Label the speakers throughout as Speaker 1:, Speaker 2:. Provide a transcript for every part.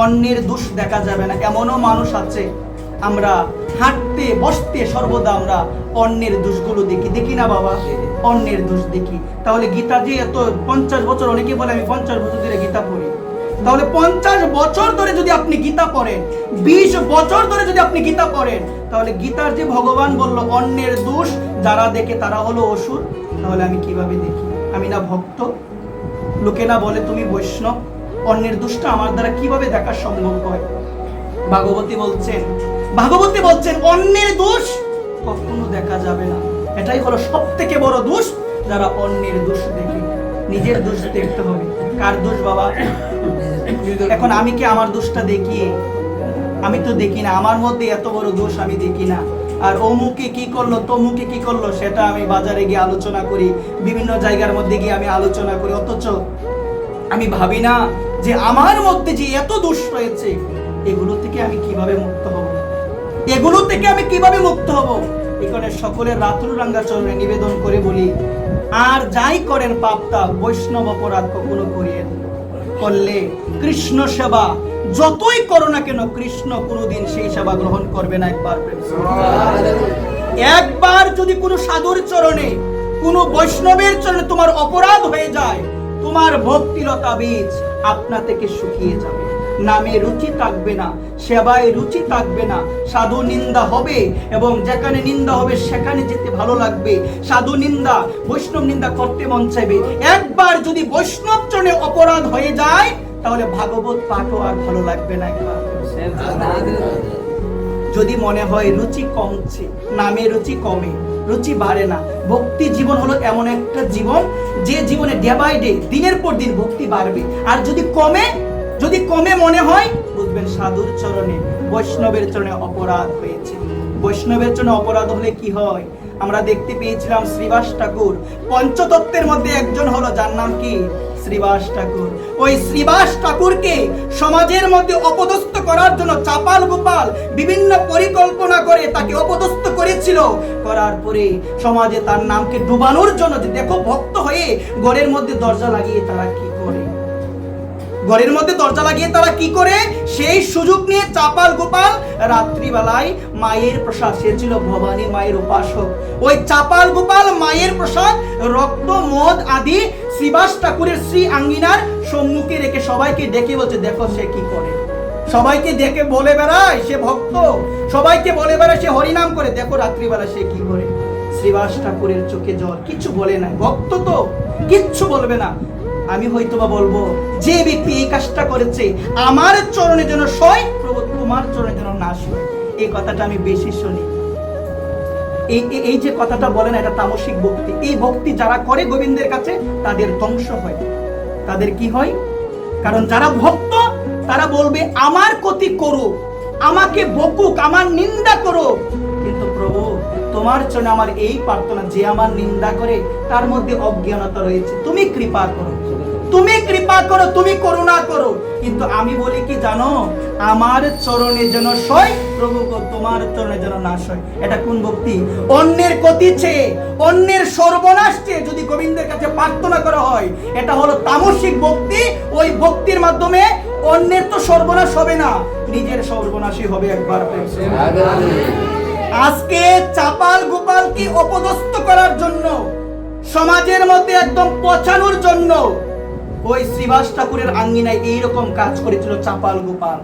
Speaker 1: অন্যের দোষ দেখা যাবে না। এমনও মানুষ আছে আমরা হাঁটতে বসতে সর্বদা আমরা অন্যের দোষগুলো দেখি না বাবা, অন্যের দোষ দেখি। তাহলে গীতা যে এত 50 বছর, অনেকে বলে আমি 50 বছর ধরে গীতা পড়ি, তাহলে 50 বছর ধরে যদি আপনি গীতা পড়েন, 20 বছর ধরে যদি আপনি গীতা পড়েন, তাহলে গীতার যে ভগবান বলল অন্যের দোষ যারা দেখে তারা হলো অসুর, তাহলে আমি কিভাবে দেখি? আমি না ভক্ত? লোকে না বলে তুমি বৈষ্ণব, অন্যের দোষটা আমার দ্বারা কিভাবে দেখা সম্ভব হয়? ভাগবতী বলছেন অন্যের দোষ কখনো দেখা যাবে না। এটাই হলো সব থেকে বড় দোষ, যারা অন্যের দোষ দেখে। নিজের দোষ দেখতে হবে। কার দোষ বাবা? এখন আমি কি আমার দোষটা দেখি? আমি তো দেখি না। আমার মধ্যে এত বড় দোষ আমি দেখি না। আর অমুকে কি করলো, তমুকে কি করলো, সেটা আমি বাজারে গিয়ে আলোচনা করি, বিভিন্ন জায়গার মধ্যে গিয়ে আমি আলোচনা করি। অথচ আমি ভাবি না যে আমার মধ্যে যে এত দোষ রয়েছে, এগুলো থেকে আমি কিভাবে মুক্ত হব? এখানে সকলের রাতুরাঙ্গা চরণে নিবেদন করে বলি, আর যাই করেন পাপটা বৈষ্ণব অপরাধ কখনো করিয়েন করলে কৃষ্ণ সেবা যতই করো না কেন, কৃষ্ণ কোনোদিন সেই সেবা গ্রহণ করবে না। একবার যদি কোনো সাধুর চরণে, কোনো বৈষ্ণবের চরণে তোমার অপরাধ হয়ে যায়, তোমার ভক্তিলতা বীজ আপনা থেকে শুকিয়ে যাবে। নামে রুচি থাকবে না, সেবায় রুচি থাকবে না, সাধু নিন্দা হবে, এবং যেখানে নিন্দা হবে সেখানে যেতে ভালো লাগবে। সাধু নিন্দা, বৈষ্ণব নিন্দা করতে মন চাইবে। একবার যদি বৈষ্ণব চরণে অপরাধ হয়ে যায়, তাহলে ভাগবত পাঠও আর ভালো লাগবে না। একবার যদি মনে হয় রুচি কমছে, নামে রুচি কমে, রুচি বাড়ে না। ভক্তি জীবন হলো এমন একটা জীবন যে জীবনে ডে বাই ডে, দিনের পর দিন ভক্তি বাড়বে। আর যদি কমে মনে হয়, বুঝবেন সাধুর চরণে, বৈষ্ণবের চরণে অপরাধ হয়েছে। বৈষ্ণবের চরণে অপরাধ হলে কি হয়? আমরা দেখতে পেয়েছিলাম শ্রীবাস ঠাকুর পঞ্চতত্ত্বের মধ্যে একজন হলো, যার নাম কি? শ্রীবাস ঠাকুর। ওই শ্রীবাস ঠাকুরকে সমাজের মধ্যে অপদস্থ করার জন্য চাপাল গোপাল বিভিন্ন পরিকল্পনা করে তাকে অপদস্থ করেছিল। করার পরে সমাজে তার নামকে ডুবানোর জন্য, দেখো ভক্ত হয়ে ঘরের মধ্যে দরজা লাগিয়ে তারা কি করে, সেই সুযোগ নিয়ে চাপাল গোপাল রাত্রিবেলায় মায়ের প্রসাদ, সে ছিল ভবানী মায়ের উপাসক, ওই চাপাল গোপাল মায়ের প্রসাদ রক্ত মদ আদি শ্রীবাস ঠাকুরের শ্রী আঙ্গিনার সম্মুখে রেখে সবাইকে ডেকে বলছে, দেখো সে কি করে। সবাইকে ডেকে বলে বেড়ায় সে ভক্ত, সবাইকে বলে বেড়ায় সে হরিনাম করে, দেখো রাত্রিবেলা সে কি করে। শ্রীবাস ঠাকুরের চোখে জল, কিছু বলে নাই। ভক্ত তো কিচ্ছু বলবে না। আমি হয়তোবা বলবো, যে ব্যক্তি এই কাজটা করেছে আমার চরণে যেন সয়, প্রভু তোমার চরণে যেন না সয়। এই কথাটা আমি বেশি শুনি। এই যে কথাটা বলেন, এটা তামসিক ভক্তি। এই ভক্তি যারা করে গোবিন্দের কাছে, তাদের ধ্বংস হয়। তাদের কি হয়? কারণ যারা ভক্ত তারা বলবে আমার ক্ষতি করো, আমাকে বকুক, আমার নিন্দা করো, কিন্তু প্রভু তোমার জন্য আমার এই প্রার্থনা, যে আমার নিন্দা করে তার মধ্যে অজ্ঞানতা রয়েছে, তুমি কৃপা করো, তুমি করুণা করো। কিন্তু আমি বলি কি জানো, আমার চরণে যেন সয়, প্রভু তোমার চরণে যেন না সয়। এটা কোন ভক্তি? অন্যের ক্ষতি চেয়ে, অন্যের সর্বনাশ চেয়ে যদি গোবিন্দের কাছে প্রার্থনা করা হয়, এটা হলো তামসিক ভক্তি। ওই ভক্তির মাধ্যমে অন্যের তো সর্বনাশ হবে না, নিজের সর্বনাশই হবে। একবার আজকে চাপাল গোপালকে অপদস্থ করার জন্য, সমাজের মধ্যে একদম পচানোর জন্য, ওই শ্রীবাস ঠাকুরের আঙ্গিনায় এইরকম কাজ করেছিল চাপাল গোপাল।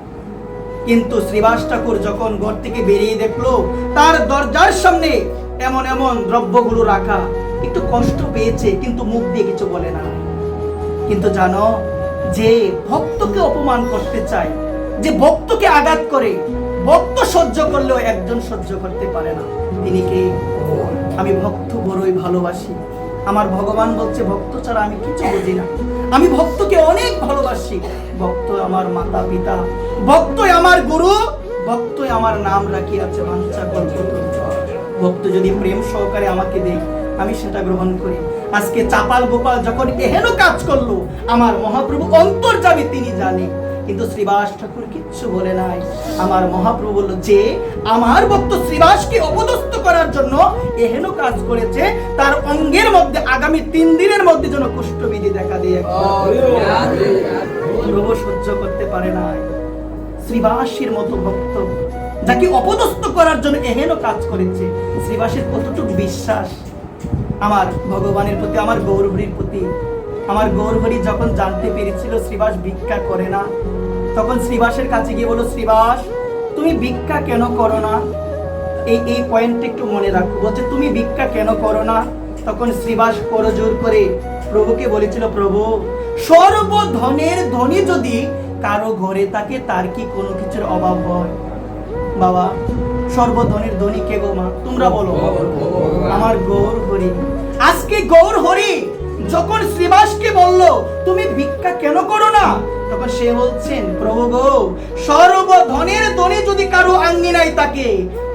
Speaker 1: কিন্তু শ্রীবাস ঠাকুর যখন ঘর থেকে বেরিয়ে দেখলো তার দরজার সামনে এমন এমন দ্রব্যগুলো রাখা, একটু কষ্ট পেয়েছে, কিন্তু মুখ দিয়ে কিছু বলে না। কিন্তু জানো, যে ভক্তকে অপমান করতে চায়, যে ভক্তকে আঘাত করে, ভক্ত সহ্য করলেও একজন সহ্য করতে পারে না। তিনি কে? আমি ভক্ত বড়ই ভালোবাসি। আমার ভগবান বলছে, ভক্ত ছাড়া আমি কিছু বুঝি না। আমি ভক্তকে অনেক ভালোবাসি। ভক্ত আমার মাতা পিতা, ভক্তই আমার গুরু, ভক্তই আমার নাম রাখিয়াছে বাঞ্ছা কল্পতরু। ভক্ত যদি প্রেম সহকারে আমাকে দেয়, আমি সেটা গ্রহণ করি। আজকে চাপাল গোপাল যখন এহেন কাজ করলো, আমার মহাপ্রভু অন্তর্যামী, তিনি জানে। কিন্তু শ্রীবাস ঠাকুর কিচ্ছু বলে নাই। আমার মহাপ্রভু বলল, যে আমার ভক্ত শ্রীবাসকে অপদস্থ করার জন্য এহেন কাজ করেছে, তার অঙ্গের মধ্যে আগামী 3 দিনের মধ্যে যেন কুষ্ঠবিধি দেখা দিয়ে। প্রভু সহ্য করতে পারে নাই। শ্রীবাসের মতো ভক্ত, যাকে অপদস্থ করার জন্য এহেন কাজ করেছে, শ্রীবাসের কতটুকু বিশ্বাস আমার ভগবানের প্রতি, আমার গৌরহরির প্রতি। আমার গৌরহরি যখন জানতে পেরেছিল শ্রীবাস ভিক্ষা করে না, তখন শ্রীবাসের কাছে গিয়ে বলো, শ্রীবাস তুমি ভিক্ষা কেন করো না? এই পয়েন্টটা একটু মনে রাখো। বলছে তুমি ভিক্ষা কেন করো না? তখন শ্রীবাস করজোর করে প্রভুকে বলেছিল, প্রভু সর্বধনের ধনী যদি কারো ঘরে থাকে, তার কি কোনো কিছুর অভাব হয়? বাবা, সর্বধনের ধনী কে গো মা? তোমরা বলো। আমার গৌর হরি। আজকে গৌর হরি যখন শ্রীবাসকে বলল তুমি ভিক্ষা কেন করো না, তখন সে বলছেন, প্রভু গো সর্বধনের ধনী যদি কারো আঙ্গিনায় থাকে,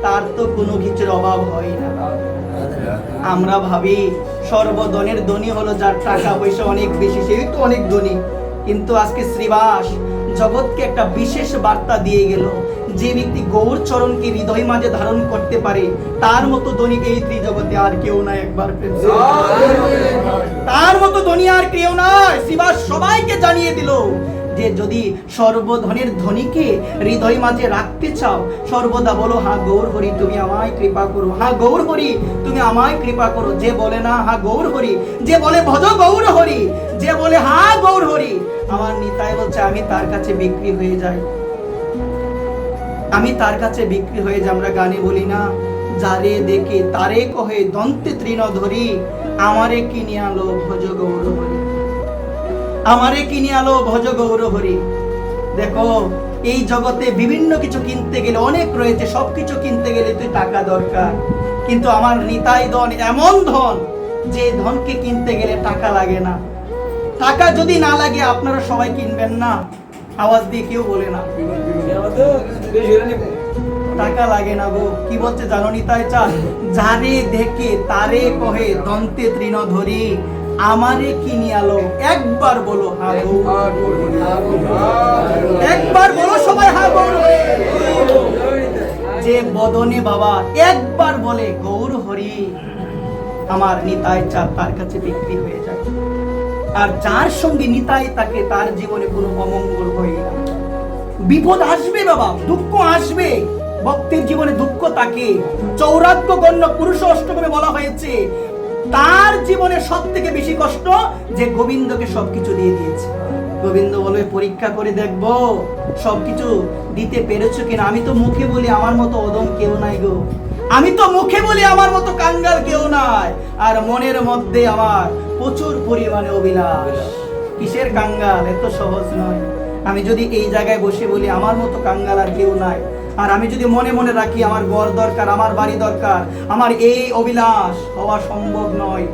Speaker 1: তার তো কোনো কিছুর অভাব হয় না। আমরা ভাবি সর্বধনের ধনী হলো যার টাকা পয়সা অনেক বেশি, সেই তো অনেক ধনী। কিন্তু আজকে শ্রীবাস জগৎকে একটা বিশেষ বার্তা দিয়ে গেল, যে ব্যক্তি গৌর চরণকে হৃদয় মাঝে ধারণ করতে পারে, তার মতো ধনী এই ত্রিজগতে আর কেউ নাই। একবার তার মতো ধনী আর কেউ নাই। শ্রীবাস সবাইকে জানিয়ে দিল যে যদি সর্বধনের ধনীকে হৃদয় মাঝে রাখতে চাও, সর্বদা বলো, হ্যাঁ গৌর হরি তুমি আমায় কৃপা করো, হ্যাঁ গৌর হরি তুমি আমায় কৃপা করো। যে বলে না হ্যাঁ গৌর হরি, যে বলে ভজ গৌর হরি, যে বলে হ্যাঁ গৌর হরি, আমার নিতাই বলছে আমি তার কাছে বিক্রি হয়ে যাই, আমি তার কাছে বিক্রি হয়ে যাই। আমরা গানে বলি না, যারে দেখে তারে কহে দন্তে তৃণ ধরি, আমারে কিনে আলো ভজ গৌর হরি, আমারে কিনে আলো ভজ গৌর হরি। দেখো এই জগতে বিভিন্ন কিছু কিনতে গেলে অনেক রয়েছে, সবকিছু কিনতে গেলে তুই টাকা দরকার, কিন্তু আমার নিতাই ধন এমন ধন যে ধনকে কিনতে গেলে টাকা লাগে না। টাকা যদি না লাগে আপনারা সবাই কিনবেন না? আওয়াজ দিয়ে কেউ বলে না টাকা লাগে না গো। কি বলছে জানো নিতাই চাঁদ? যারে দেখে তারে কহে দন্তে তৃণ ধরি, আমারে কিনি আলো। একবার বলো হ্যাঁ গৌর, একবার বলো সবাই হ্যাঁ গৌর। যে বদনে বাবা একবার বলে গৌর হরি, আমার নিতাই চাঁদ তার কাছে বিক্রি হয়ে যায়। আর যার সঙ্গে নিতাই তাকে, তার জীবনে কোনো অমঙ্গল হয় না। বিপদ আসবে বাবা, দুঃখ আসবে, ভক্তের জীবনে দুঃখ থাকে। চৌরাগ্য গণ্য পুরুষ অষ্টকমে বলা হয়েছে, তার জীবনে সব থেকে বেশি কষ্ট যে গোবিন্দকে সবকিছু দিয়ে দিয়েছে। গোবিন্দ বলবে পরীক্ষা করে দেখবো সবকিছু দিতে পেরেছো কিনা। আমি তো মুখে বলি আমার মতো অদম কেউ নাই গো, আমি তো মুখে বলি আমার মতো কাঙ্গাল কেউ নাই, আর মনের মধ্যে আমার প্রচুর পরিমাণে অভিলাষ। কিসের কাঙ্গাল? এত সহজ নয়। আমি যদি এই জায়গায় বসে বলি আমার মতো কাঙ্গাল আর কেউ নাই, আর আমি যদি মনে মনে রাখি আমার ঘর দরকার, আমার বাড়ি দরকার, আমার এই অভিলাষ হওয়া সম্ভব নয়।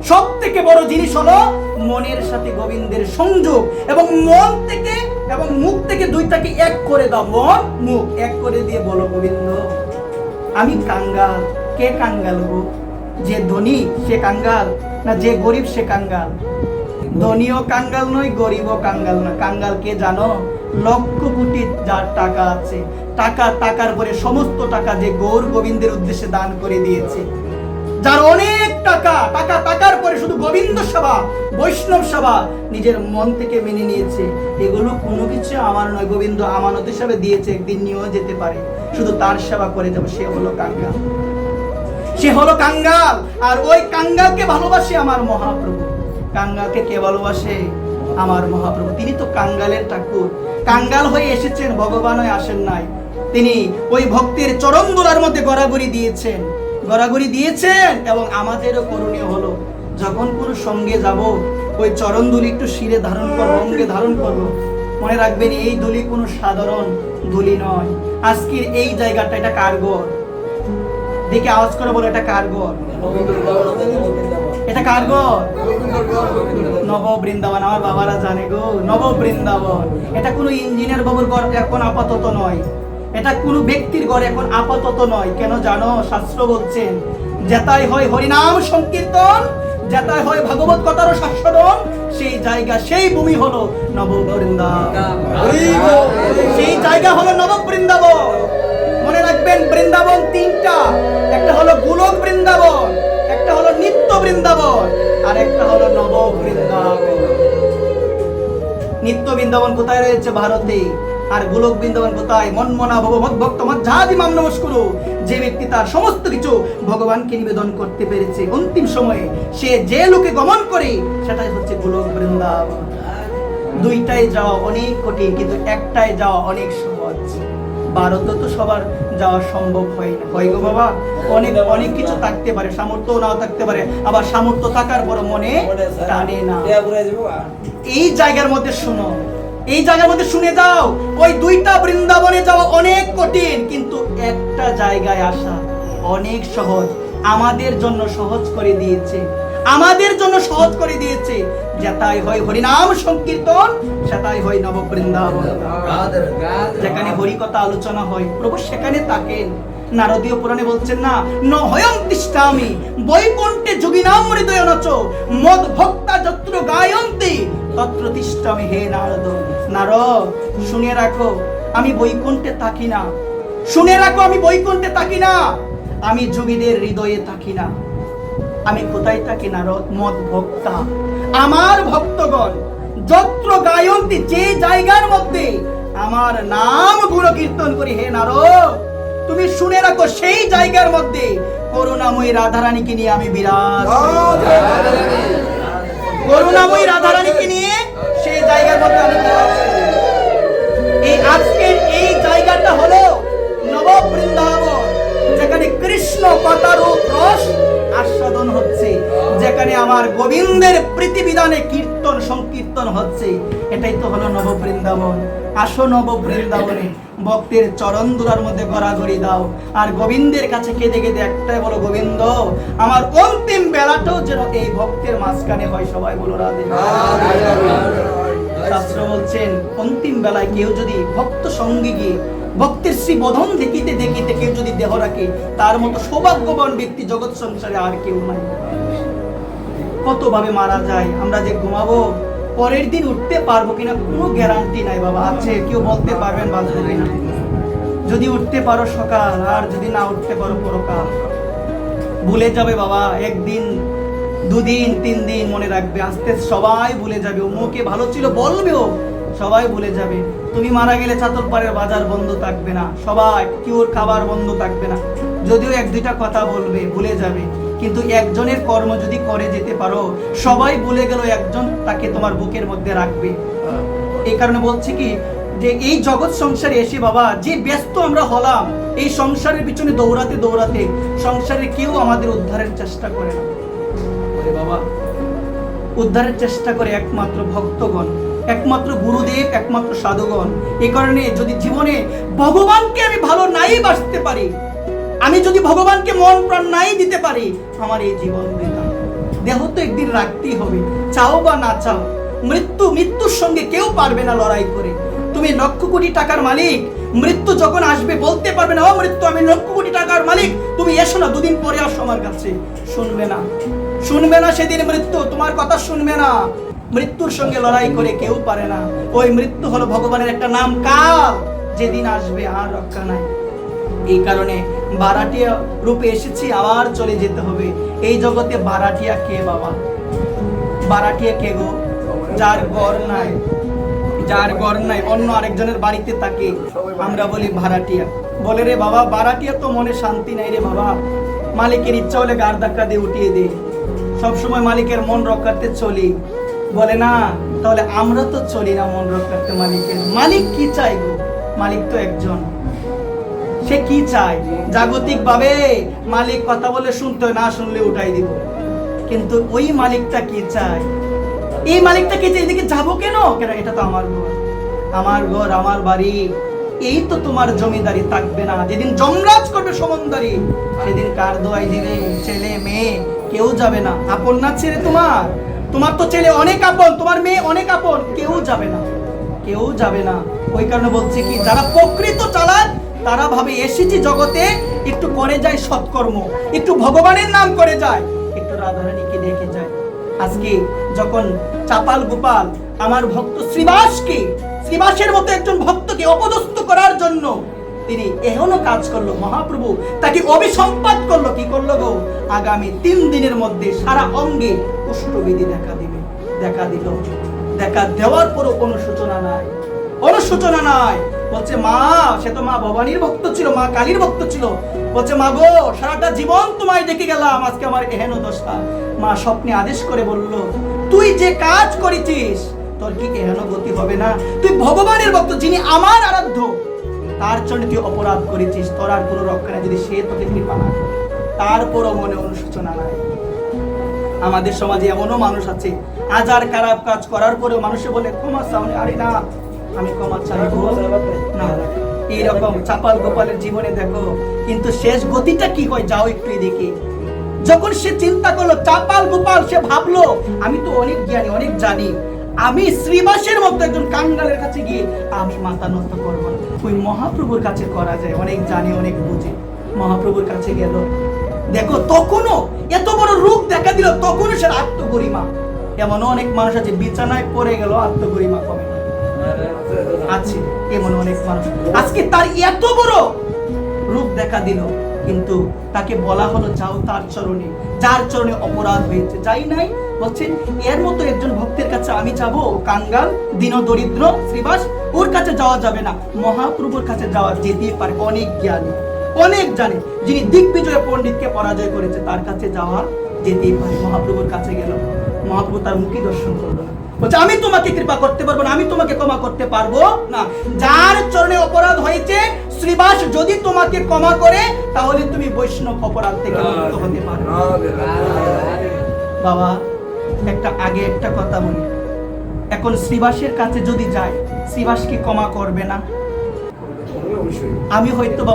Speaker 1: সব থেকে বড় জিনিস হলো মনের সাথে গোবিন্দের সংযোগ, এবং মন থেকে এবং মুখ থেকে দুইটাকে এক করে দাও। মন মুখ এক করে দিয়ে বলো, গোবিন্দ আমি কাঙ্গাল। কে কাঙ্গাল গো? যে ধনী সে কাঙ্গাল, না যে গরিব সে কাঙ্গাল? ধনীও কাঙ্গাল নয়, গরিবও কাঙ্গাল না। কাঙ্গাল কে জানো? লক্ষ কোটি যার টাকা আছে, টাকার পরে সমস্ত টাকা যে গৌর গোবিন্দের উদ্দেশ্যে দান করে দিয়েছে, যার অনেক টাকার পরে শুধু গোবিন্দ সেবা, বৈষ্ণব সেবা নিজের মন থেকে মেনে নিয়েছে, এগুলো কোনো কিছু আমার নয়, গোবিন্দ আমানত হিসাবে দিয়েছে, একদিন নিয়েও যেতে পারে, শুধু তার সেবা করে যাবো, সে হলো কাঙ্গাল। সে হলো কাঙ্গাল। আর ওই কাঙ্গালকে ভালোবাসে আমার মহাপ্রভু। কাঙ্গালকে কে ভালোবাসে? আমার মহাপ্রভু। তিনি তো কাঙ্গালের ঠাকুর। কাঙ্গাল হয়ে এসেছেন, ভগবান হয়ে আসেন নাই। তিনি ওই ভক্তের চরণ দোলার মধ্যে গড়াগড়ি দিয়েছেন, এবং আমাদেরও করণীয় হলো যখন কোনো সঙ্গে যাব, ওই চরণ দুলি একটু শিরে ধারণ করবো, অঙ্গে ধারণ করবো। মনে রাখবেন এই দুলি কোনো সাধারণ দুলি নয়। আজকের এই জায়গাটা এটা কার ঘর? দেখে আওয়াজ করে বলো, এটা কার ঘর? এটা কার ঘর? নব বৃন্দাবন। আমার বাবারা জানে গো, নব বৃন্দাবন। এটা কোনো ইঞ্জিনিয়ার বাবুর ঘর এখন আপাতত নয়, এটা কোনো ব্যক্তির ঘর এখন আপাতত নয়। কেন জানো? শাস্ত্র বলছেন, যেতাই হয় হরিনাম সংকীর্তন, যেতাই হয় ভাগবত কথার শাস্ত্রণ, সেই জায়গা, সেই ভূমি হলো নব বৃন্দাবন। সেই জায়গা হলো নব বৃন্দাবন। মনে রাখবেন বৃন্দাবন তিনটা, একটা হলো গোলক বৃন্দাবন, একটা হলো নিত্য বৃন্দাবন, আর একটা হলো নব বৃন্দাবন। নিত্য বৃন্দাবন কোথায় রয়েছে? ভারতে। আর গোলক বৃন্দাবন কোথায়? মনমনা ভব ভক্ত মজ্জাদি মাম নমস্কুরু। যে ব্যক্তি তার সমস্ত কিছু ভগবানকে নিবেদন করতে পেরেছে, অন্তিম সময়ে সে যে লোকে গমন করে সেটাই হচ্ছে গোলক বৃন্দাবন। দুইটায় যাওয়া অনেক কঠিন, কিন্তু একটায় যাওয়া অনেক সহজ। ভারতে তো সবার যাওয়া সম্ভব হয় না, হয় গো বাবা। অনেক অনেক কিছু থাকতে পারে, সামর্থ্য নাও থাকতে পারে, আবার সামর্থ্য থাকার পর মনে টানে না। এই জায়গার মধ্যে শুনো, এই জায়গার মধ্যে শুনে যাও, ওই দুইটা বৃন্দাবনে যাওয়া অনেক কঠিন, কিন্তু একটা জায়গায় আসা অনেক সহজ। আমাদের জন্য সহজ করে দিয়েছে, আমাদের জন্য সহজ করে দিয়েছে। যেটাই হয় হরিনাম সংকীর্তন, সেটাই হয় নব বৃন্দাবন। যেখানে হরি কথা আলোচনা হয় প্রভু সেখানে থাকেন। নারদীয় পুরাণে বলছেন না, নহয়ং তিষ্ঠামি বৈকুণ্ঠে যোগিনাম হৃদয় নচ মদ ভক্তা যত্র গায়ন্তি তত্র তিষ্ঠামি। হে নারদ, নারদ শুনে রাখো, আমি বৈকুণ্ঠে থাকি না। শুনে রাখো, আমি বৈকুণ্ঠে থাকি না, আমি যোগীদের হৃদয়ে থাকি না। আমি কোথায় থাকি নারদ? মদ ভক্তা, আমার ভক্তগণ যত্র গায়ন্তি, যে জায়গার মধ্যে আমার নাম গুণ কীর্তন করি। হে নারদ তুমি শুনে রাখো, সেই জায়গার মধ্যে করুণাময়ী রাধারানীকে নিয়ে আমি বিরাজ করি। করুণাময়ী রাধারানীকে নিয়ে সেই জায়গার মধ্যে আমি বিরাজ করি। এই আজকের এই জায়গাটা হলো নব বৃন্দাবন, যেখানে কৃষ্ণ কথারূপ রস আস্বাদন হচ্ছে, যেখানে আমার গোবিন্দের প্রীতিবিধানে কীর্তন সংকীর্তন হচ্ছে। এটাই তো হলো নব বৃন্দাবন। আসো নব বৃন্দাবনে, ভক্তের চরণ দুলার মধ্যে গড়াগড়ি দাও, আর গোবিন্দের কাছে কেঁদে কেঁদে একটাই বলো, গোবিন্দ আমার অন্তিম বেলাটাও যেন এই ভক্তের মাঝখানে হয়। সবাই বলো রাধে। শাস্ত্র বলছেন অন্তিম বেলায় কেউ যদি ভক্ত সঙ্গে গিয়ে ভক্তের শ্রী বদন দেখিতে দেখিতে কেউ যদি দেহ রাখে, তার মতো সৌভাগ্যবান ব্যক্তি জগৎ সংসারে আর কেউ নাই। কত ভাবে মারা যায়, আমরা যে ঘুমাবো পরের দিন উঠতে পারবো কিনা কোনো গ্যারান্টি নাই বাবা। আছে কেউ বলতে পারবেন বাঁচবো কিনা? যদি উঠতে পারো সকাল, আর যদি না উঠতে পারো পরকাল। ভুলে যাবে বাবা, একদিন দুদিন তিন দিন মনে রাখবে, আস্তে সবাই ভুলে যাবে। ও মুখে ভালো ছিল বলবেও, সবাই ভুলে যাবে। তুমি মারা গেলে চাতরপাড়ের বাজার বন্ধ থাকবে না, সবাই কিওর খাবার বন্ধ থাকবে না। যদিও এক দুইটা কথা বলবে, ভুলে যাবে, কিন্তু একজনের কর্ম যদি করে যেতে পারো, সবাই ভুলে গেল, একজন তাকে তোমার বুকের মধ্যে রাখবে। এই কারণে বলছি কি, যে এই জগৎ সংসারে এসে বাবা যে ব্যস্ত আমরা হলাম, এই সংসারের পিছনে দৌড়াতে দৌড়াতে সংসারে কেউ আমাদের উদ্ধারের চেষ্টা করে না। বাবা উদ্ধারের চেষ্টা করে একমাত্র ভক্তগণ, একমাত্র গুরুদেব, একমাত্র সাধুগণ। এই কারণে যদি জীবনে ভগবানকে আমি ভালো নাই বাসতে পারি, আমি যদি ভগবানকে মন প্রাণ নাই দিতে পারি, আমার এই জীবন বৃথা। দেহ তো একদিন রাখতেই হবে, চাও বা না চাও। মৃত্যুর সঙ্গে কেউ পারবে না লড়াই করে। তুমি লক্ষ কোটি টাকার মালিক, মৃত্যু যখন আসবে বলতে পারবে না, ও মৃত্যু আমি লক্ষ কোটি টাকার মালিক, তুমি এসো না, দুদিন পরে আসো আমার কাছে। শুনবে না, শুনবে না, সেদিন মৃত্যু তোমার কথা শুনবে না। মৃত্যুর সঙ্গে লড়াই করে কেউ পারে না। ওই মৃত্যু হলো ভগবানের একটা নাম, কাল, যেদিন আসবে আর রক্ষা নাই। এই কারণে বারাটিয়া রূপে এসেছি, আবার চলে যেতে হবে। এই জগতে বারাটিয়া কে বাবা? বারাটিয়া কে গো? যার ঘর নাই, যার ঘর নাই, অন্য আরেকজনের বাড়িতে থাকে, আমরা বলি ভাড়াটিয়া। বলে রে বাবা, ভাড়াটিয়া তো মনে শান্তি নাই রে বাবা, মালিকের ইচ্ছা হলে গাড় ধাক্কা দিয়ে উঠিয়ে দে, সবসময় মালিকের মন রক্ষার্থে চলি। বলে না, তাহলে আমরা তো চলি না মন রক্ষার্থে মালিকের। মালিক কি চাই গো? মালিক তো একজন, সে কি চায়? জাগতিক ভাবে মালিক কথা বলে শুনতে হয়, না শুনলে উঠাই দিব, কিন্তু ওই মালিকটা কি চায়? এই মালিকটা কি চায়? এদিকে যাবো কেন? কেন এটা তো আমার ঘর, আমার ঘর, আমার বাড়ি। এই তো তোমার জমিদারি থাকবে না। যেদিন যমরাজ করবে সমনদারি, সেদিন কার দোয়াই দিবে? ছেলে মেয়ে কেউ যাবে না। আপন না ছেলে তোমার, তোমার তো ছেলে অনেক আপন, তোমার মেয়ে অনেক আপন, কেউ যাবে না, কেউ যাবে না। ওই কারণে বলছে কি, যারা প্রকৃত চালাক তারা ভাবে এসেছি জগতে, একটু করে যায় সৎকর্ম, একটু ভগবানের নাম করে যায়, একটু রাধারানীকে দেখে যায়। আজকে যখন চাপাল গোপাল আমার ভক্ত শ্রীবাসকে, শ্রীবাসের মতো একজন ভক্তকে অপদস্থ করার জন্য তিনি এমনও কাজ করলো, মহাপ্রভু তাকে অভিসম্পাত করলো। কি করলো গো? আগামী 3 দিনের মধ্যে সারা অঙ্গে কুষ্ঠবিধি দেখা দিবে। দেখা দিল, দেখা দেওয়ার পরও কোনো সূচনা নাই, অনুশোচনা নাই। বলছে মা, সে তো মা ভবানীর ভক্ত ছিল, মা কালীর ভক্ত ছিল। বলছে মা গো, সারাটা জীবন তোমায় ডেকে গেলাম, আজকে আমার এহেন দশা। মা স্বপ্নে আদেশ করে বলল, তুই যে কাজ করেছিস তোর কি এহেন গতি হবে না? তুই ভগবানের ভক্ত, যিনি আমার আরাধ্য, তার জন্য তুই অপরাধ করেছিস, তোর আর কোনো রক্ষা নেই যদি সে তোকে কৃপা না করে। তারপরও মনে অনুশোচনা নাই। আমাদের সমাজে এমনও মানুষ আছে, হাজার খারাপ কাজ করার পরেও মানুষে বলে ক্ষমা চাওনি, আরে না আমি ক্ষমা চাইবো না। এইরকম চাপাল গোপালের জীবনে দেখো, কিন্তু শেষ গতিটা কি হয় যাও একটু এদিকে। যখন সে চিন্তা করলো চাপাল গোপাল, সে ভাবলো আমি তো অনেক জ্ঞানী, অনেক জানি, আমি শ্রীবাসের মতো একজন কাঙ্গালের কাছে গিয়ে আমি মাথা নত করবো না। ওই মহাপ্রভুর কাছে করা যায়, অনেক জানি অনেক বুঝি। মহাপ্রভুর কাছে গেল, দেখো তখনও এত বড় রূপ দেখা দিল, তখনও সে আত্মগরিমা। এমনও অনেক মানুষ আছে বিছানায় পড়ে গেল, আত্মগরিমা কমে না, আছে এমন অনেক মানুষ। আজকে তার এত বড় রূপ দেখা দিল, কিন্তু তাকে বলা হলো যাও তার চরণে, যার চরণে অপরাধ হয়েছে। যাই নাই, বলছেন এর মতো একজন ভক্তের কাছে আমি যাব? কাঙ্গাল, দীন দরিদ্র শ্রীবাস, ওর কাছে যাওয়া যাবে না। মহাপ্রভুর কাছে যাওয়া যেতেই পারে, অনেক জ্ঞানী, অনেক জানে, যিনি দিগ্বিজয় পণ্ডিতকে পরাজয় করেছে, তার কাছে যাওয়া যেতেই পারে। মহাপ্রভুর কাছে গেল, মহাপ্রভু তার মুখী দর্শন করলো না। বলছে আমি তোমাকে কৃপা করতে পারবো না, আমি তোমাকে ক্ষমা করতে পারবো না। যার চরণে অপরাধ হয়েছে শ্রীবাস যদি তোমাকে ক্ষমা করে, তাহলে তুমি বৈষ্ণব অপরাধ থেকে মুক্ত হতে পারবে। বাবা, একটা কথা বলি, এখন শ্রীবাসের কাছে যদি যায়, শ্রীবাস কি ক্ষমা করবে না? আমি হয়তোবা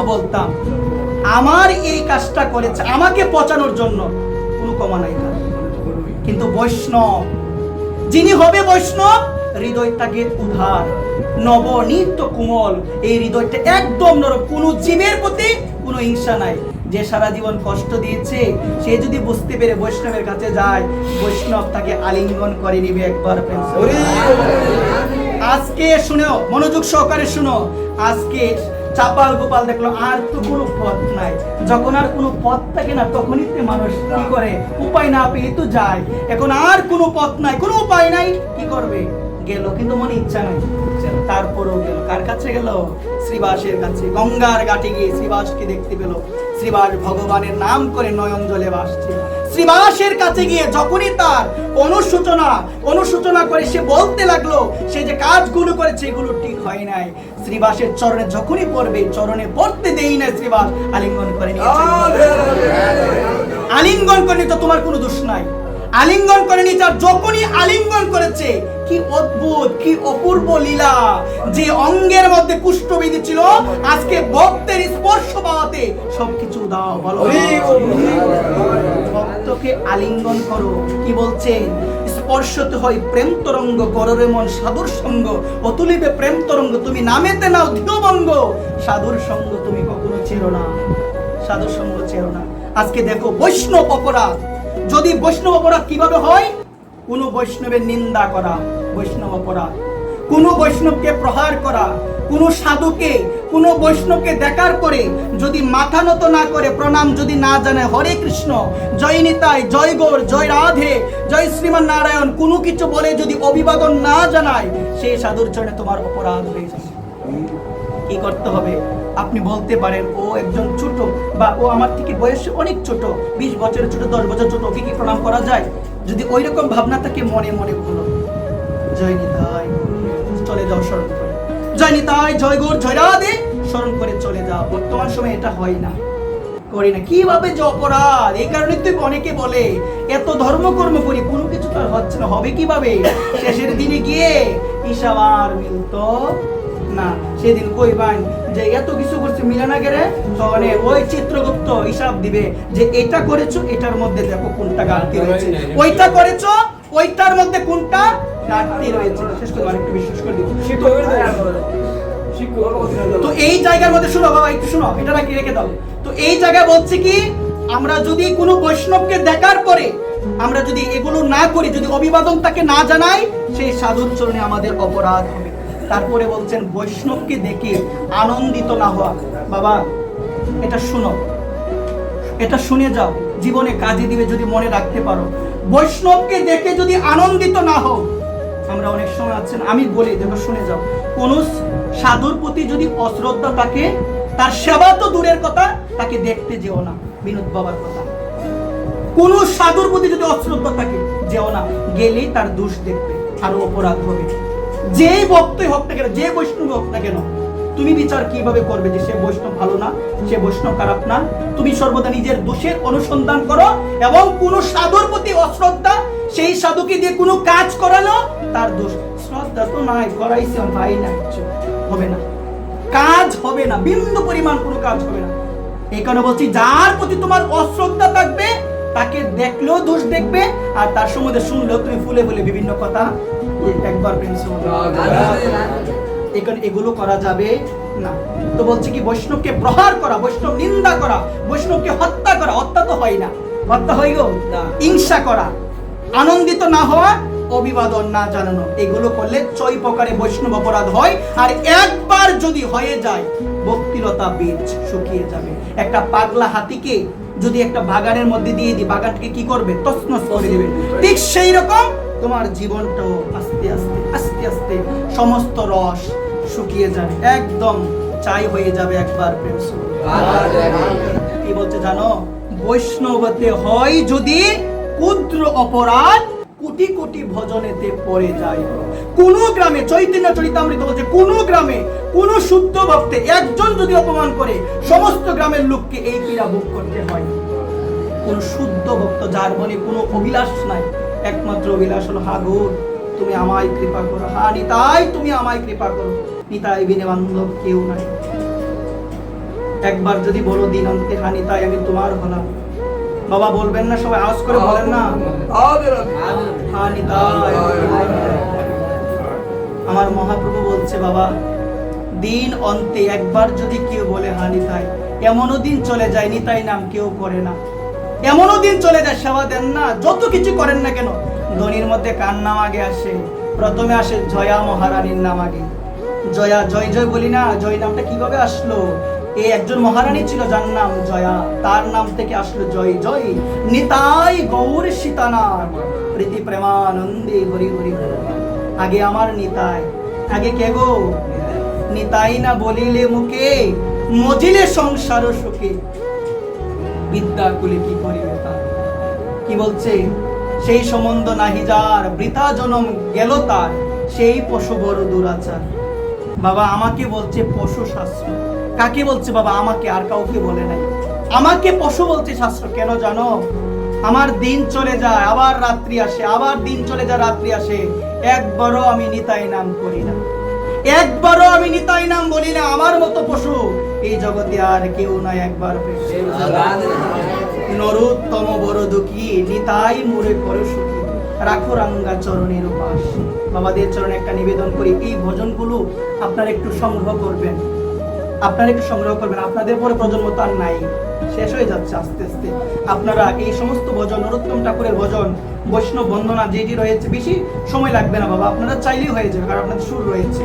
Speaker 1: বলতাম আমার এই কাজটা করেছে আমাকে পচানোর জন্য, কোনো ক্ষমা নাই তার। কিন্তু বৈষ্ণব যিনি হবে, বৈষ্ণব হৃদয়টাকে উদার, নবনীত, কোমল, এই হৃদয়টা একদম নরম, কোনো জীবের প্রতি কোনো হিংসা নাই। যে সারা জীবন কষ্ট দিয়েছে, সে যদি বুঝতে পেরে বৈষ্ণবের কাছে যায়, বৈষ্ণব তাকে আলিঙ্গন করে নিবে একবার। আজকে শুনেও, মনোযোগ সহকারে শুনো, আজকে চাপাল গোপাল দেখলো আর তো কোনো পথ নাই। যখন আর কোনো পথ থাকে না, তখনই তো মানুষ কি করে, উপায় না পেয়ে তো যায়। এখন আর কোনো পথ নাই, কোনো উপায় নাই, কি করবে? গেল, কিন্তু মনে ইচ্ছা নাই, তারপরেও গেল। কার কাছে গেল? শ্রীবাসের কাছে। গঙ্গার ঘাটে গিয়ে শ্রীবাসকে দেখতে পেল। শ্রীবাস ভগবানের নাম করে নয়ন জলে ভাসছে। শ্রীবাসের কাছে গিয়ে যখনই তার অনুশোচনা করে সে বলতে লাগলো, সে যে কাজগুলো করেছে এগুলো ঠিক হয় নাই। শ্রীবাসের চরণে যখনই পড়বে, চরণে পড়তে দেই না, শ্রীবাস আলিঙ্গন করে নিয়েছে। আলিঙ্গন করে তো তোমার কোনো দোষ নাই, আলিঙ্গন করে নিয়েছে। আর যখনই আলিঙ্গন করেছে, কি অদ্ভুত, কি অপূর্ব লীলা! যে অঙ্গের মধ্যে কুষ্ঠব্যাধি ছিল, আজকে ভক্তের স্পর্শ পাওয়াতে সবকিছু দাও। বলো ভক্তকে আলিঙ্গন করো। কি বলছেন? স্পর্শতে হয় প্রেম তরঙ্গ, কররে মন সাধুর সঙ্গ, অতুলিবে প্রেম তরঙ্গ, তুমি নামেতে নাও ধিয়ভঙ্গ, সাধুর সঙ্গ তুমি কখনো ছেড়ো না, সাধুর সঙ্গ ছেড়ো না। আজকে দেখো বৈষ্ণব অপরাধ, যদি বৈষ্ণব অপরাধ কিভাবে হয়? কোন বৈষ্ণবের নিন্দা করা বৈষ্ণব অপরাধ, কোন বৈষ্ণবকে প্রহার করা, কোন সাধুকে, কোন বৈষ্ণবকে দেখার পরে যদি মাথা নত না করে, প্রণাম যদি না জানায়, হরে কৃষ্ণ, জয় নিতাই, জয় গৌর, জয় রাধে, জয় শ্রীমান নারায়ণ, কোনো কিছু বলে যদি অভিবাদন না জানায়, সেই সাধুর চরণে তোমার অপরাধ হয়ে যায়। কি করতে হবে? আপনি বলতে পারেন ও একজন ছোট, বা ও আমার থেকে বয়সে অনেক ছোট, 20 বছরের ছোট, 10 বছর ছোট, ওকে কি প্রণাম করা যায়? যদি ওই রকম ভাবনা থাকে, মনে মনে বলো জয় নিতাই, চলে যাও স্মরণ করে, জয় নিতাই, জয় গৌর, জয় রাধে স্মরণ করে চলে যাও। বর্তমান সময় এটা হয় না, করি না। কিভাবে যে অপরাধ! এই কারণে তুই অনেকে বলে এত ধর্মকর্ম করি, কোনো কিছু তার হচ্ছে না, হবে কিভাবে? শেষের দিনে গিয়ে হিসাব আর মিলতো না। সেদিন কইবান যে এত কিছু করছে, মিলে না গেলে তখন ওই চিত্রগুপ্ত হিসাব দিবে যে এটা করেছো, এটার মধ্যে দেখো কোনটা ঘাটতি রয়েছে, ওইটা করেছো, ওইটার মধ্যে কোনটা ঘাটতি রয়েছে। শেষ করে আরেকটু বিশ্বাস করে দিব। তো এই জায়গার মধ্যে শুনো বাবা, একটু শুনো, এটা নাকি রেখে দাও। তো এই জায়গায় বলছে কি, আমরা যদি কোনো বৈষ্ণবকে দেখার পরে আমরা যদি এগুলো না করি, যদি অভিবাদন তাকে না জানাই, সেই সাধুর চরণে আমাদের অপরাধ হবে। তারপরে বলছেন বৈষ্ণবকে দেখে আনন্দিত না হওয়া। বাবা এটা শুনো, এটা শুনে যাও, জীবনে কাজে দিবে যদি মনে রাখতে পারো। বৈষ্ণবকে দেখে যদি আনন্দিত না হও, আমরা অনেক সময় আছেন, আমি বলি দেখো শুনে যাও, কোন সাধুর প্রতি যদি অশ্রদ্ধা থাকে, তার সেবা তো দূরের কথা, তাকে দেখতে যেও না। বিনোদ বাবার কথা, কোন সাধুর প্রতি যদি অশ্রদ্ধা থাকে যেও না, গেলেই তার দোষ দেখবে, আরো অপরাধ হবে। যেই ভক্তই হোক না কেন, যে বৈষ্ণব হোক না কেন, তুমি বিচার কিভাবে করবে যে সে বৈষ্ণব ভালো না, সে বৈষ্ণব খারাপ না? তুমি সর্বদা নিজের দোষের অনুসন্ধান করো, এবং কোন সাধুর প্রতি অশ্রদ্ধা, সেই সাধুকে দিয়ে কোনো কাজ করানো, তার দোষ। শ্রদ্ধা তো নাই, করাইছে ভাই না, কিছু হবে না, কাজ হবে না, বিন্দু পরিমাণ কোনো কাজ হবে না। এই কারণে বলছি, যার প্রতি তোমার অশ্রদ্ধা থাকবে, তাকে দেখলেও দোষ দেখবে, আর তার সম্বন্ধে শুনলেও তুমি ফুলে ফুলে বিভিন্ন কথা একবার এগুলো করা যাবে না। তো বলছে কি, বৈষ্ণবকে প্রহার করা, বৈষ্ণব নিন্দা করা, বৈষ্ণবকে হত্যা করা, হত্যা তো হয় না, হত্যা হয় গো, হিংসা করা, আনন্দিত না হওয়া, অভিবাদন না জানানো, এগুলো করলে 6 প্রকারে বৈষ্ণব অপরাধ হয়। আর একবার যদি হয়ে যায়, ভক্তিলতা বীজ শুকিয়ে যাবে। একটা পাগলা হাতিকে যদি একটা বাগানের মধ্যে দিয়ে দিই, বাগানটাকে কি করবে? তছনছ করে দিবে। ঠিক সেই রকম তোমার জীবনটাও আস্তে আস্তে আস্তে আস্তে সমস্ত রস শুকিয়ে যাবে, একদম চাই হয়ে যাবে একবার প্রেম। কি বলছে জানো? বৈষ্ণবতে হয় যদি ক্ষুদ্র অপরাধ, কোটি কোটি ভজনেতে পড়ে যায়। কোন গ্রামে, চৈতন্য চরিতামৃত বলছে, কোন গ্রামে কোন শুদ্ধ ভক্তে একজন যদি অপমান করে, সমস্ত গ্রামের লোককে এই পীড়া ভোগ করতে হয়। কোন শুদ্ধ ভক্ত যার মনে কোনো অভিলাষ নাই, একমাত্র অভিলাষ হলো, হাগুর তুমি আমায় কৃপা করো, হা নিতাই তুমি আমায় কৃপা করো, নিতাই বিনে বান্ধব কেউ নাই। একবার যদি বলো দিন অন্তে, হা নিতাই আমি তোমার হলাম। বাবা বলবেন না? সবাই আওয়াজ করে বলেন না, হা নিতাই। আমার মহাপ্রভু বলছে, বাবা দিন অন্তে একবার যদি কেউ বলে হা নিতাই, এমনও দিন চলে যায় নিতাই নাম কেউ করে না, এমনও দিন চলে যায় সেবা দেন না, যত কিছু করেন না কেন, ধনির মধ্যে কার নাম আগে আসে? প্রথমে আসে জয়া মহারানীর নাম আগে। জয়া, জয় জয় বলি না, জয় নামটা কিভাবে আসলো? এই একজন মহারানী ছিল যার নাম জয়া, তার নাম থেকে আসলো জয় জয়। নিতাই গৌর সীতানাম প্রীতি প্রেমানন্দে হরি হরি। আগে আমার নিতাই, আগে কে গো? নিতাই না বলিলে মুখে, মজিলে সংসার সুখে, বিদ্যা কুলে কি করিবে তার। কি বলছে? সেই সম্বন্ধ নাহি যার, বৃথা জনম গেল তার, সেই পশু বড় দুরাচার। বাবা আমাকে বলছে পশু শাস্ত্র। কাকে বলছে বাবা? আমাকে, আর কাউকে বলে নাই। আমাকে পশু বলছে শাস্ত্র। কেন জানো? আমার দিন চলে যায়, আবার রাত্রি আসে, আবার দিন চলে যায়, রাত্রি আসে, একবারও আমি নিতাই নাম করি না, একবারও আমি নিতাই নাম বলি না। আমার মতো পশু এই জগতে আর কেউ নাই। একবার নরোত্তম বড় দুঃখী, নিতাই মোরে করে সুখী, রাখো রাঙ্গা চরণের উপাস। বাবাদের চরণে একটা নিবেদন করি, এই ভজনগুলো আপনারা একটু সংগ্রহ করবেন, আপনারা একটু সংগ্রহ করবেন। আপনাদের পরে প্রজন্ম তো আর নাই, শেষ হয়ে যাচ্ছে আস্তে আস্তে। আপনারা এই সমস্ত ভজন, নরোত্তম ঠাকুরের ভজন, বৈষ্ণব বন্দনা যেটি রয়েছে, বেশি সময় লাগবে না বাবা, আপনারা চাইলেই হয়ে যাবে, কারণ আপনাদের সুর রয়েছে।